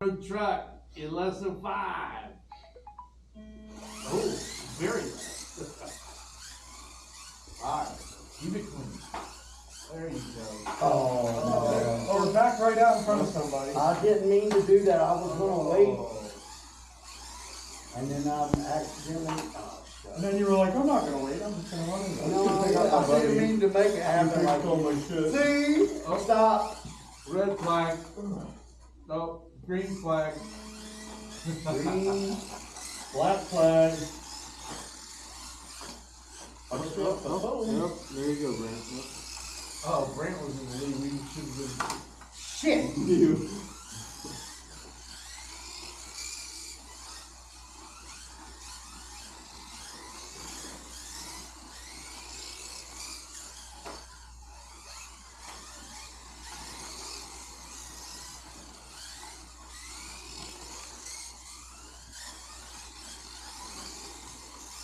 Road truck in less than 5. Oh, very less. 5. Keep it clean. There you go. Oh, we're back right out in front of somebody. I didn't mean to do that. I was gonna wait. And then I'm accidentally. And then you were like, I'm not gonna wait. I'm just gonna run into it. No, I didn't mean to make it happen like that. See? Oh, Stop. red flag. No, green flag. Green. Black flag. Yep, there you go, Brant. Oh, Brant was in the lead. We should have been. Shit. You.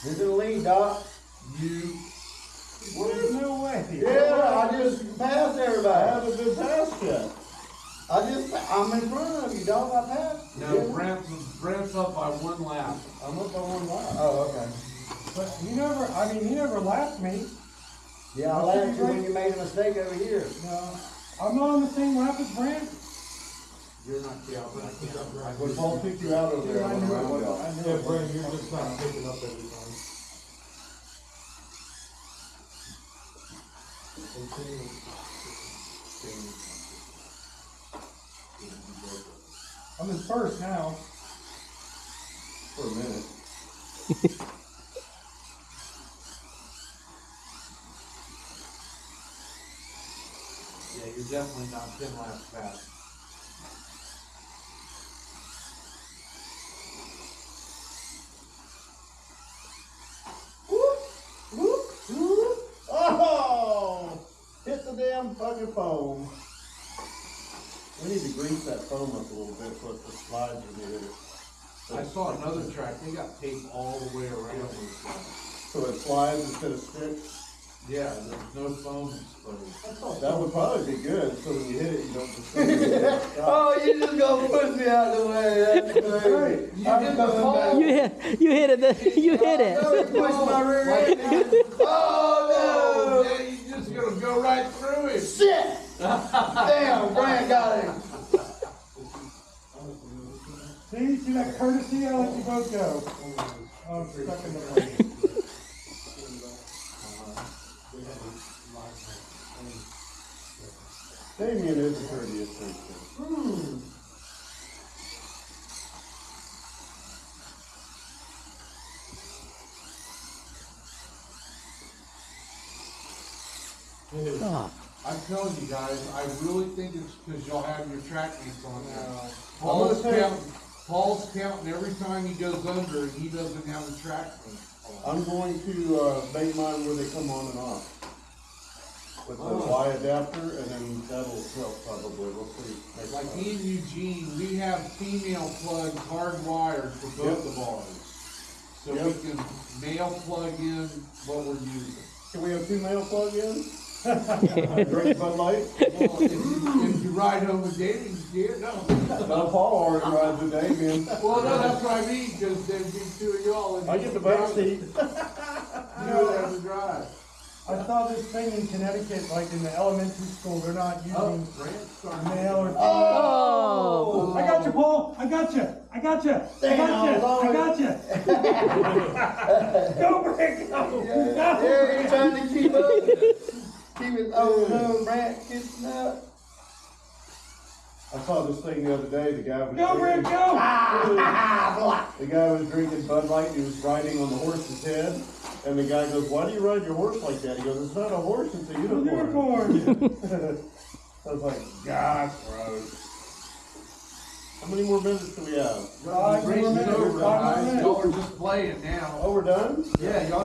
Who's in the lead, Doc? You. What? There's no way. Yeah, I just passed everybody. I haven't been passed yet. I'm in front of you, dog. I passed. No, Brant's up by 1 lap. I'm up by 1 lap. Oh, okay. But he never lapped me. Yeah, I laughed you when you made a mistake over here. No, I'm not on the same lap as Brant. You're not Calvin. I can't. When Paul picked you out over there, I knew it was. Yeah, Brant, you're just not picking up every time. I'm in first now. For a minute. Yeah, you're definitely not 10 laps fast. Whoop, whoop, whoop. Oh! Hit the damn fucking foam. We need to grease that foam up a little bit so the slides are good. I saw another track. They got tape all the way around. So it slides instead of sticks? Yeah, there's no foam exposed. That would probably be good, so when you hit it, you don't just... Oh, you just gonna push me out of the way. That's great. You hit it. You hit it. Push my rear end. Oh, no. Yeah, you just gonna go right through it. Shit! Damn, Brant got him. See that courtesy? I let you both go. Oh, I'm stuck in the lane. Damien is a courteous person. Oh. I'm telling you guys, I really think it's because y'all have your track meets on there. Paul's counting every time he goes under and he doesn't have the track meet. I'm going to make mine where they come on and off. With the Y adapter, and then that'll help probably. We'll see. Like me and Eugene, we have female plugs hardwired for both the bars. So we can male plug in what we're using. Can we have 2 male plug-ins? Drink Bud Light? Well, if you ride home with Damien, yeah, no. No, Paul already rides with Damien. Well, no, that's what I mean, because there'd be 2 of y'all. I get the back seat. You know how to drive. I saw this thing in Connecticut, like in the elementary school, they're not using male or female. Oh. I got you, Paul. I got you. I got you. I got you. I got you. Go, Rick. Go. Yeah, you're trying to keep up. Keep it. Oh no, Brant, kissing up. I saw this thing the other day. The guy was. Go, Rick. Go. The guy was drinking Bud Light. He was riding on the horse's head. And the guy goes, "Why do you ride your horse like that?" He goes, "It's not a horse, it's a unicorn." I was like, "Gosh, bro. How many more minutes do we have?" The race is over, guys. Y'all are just playing now. Oh, we're done? Yeah, y'all.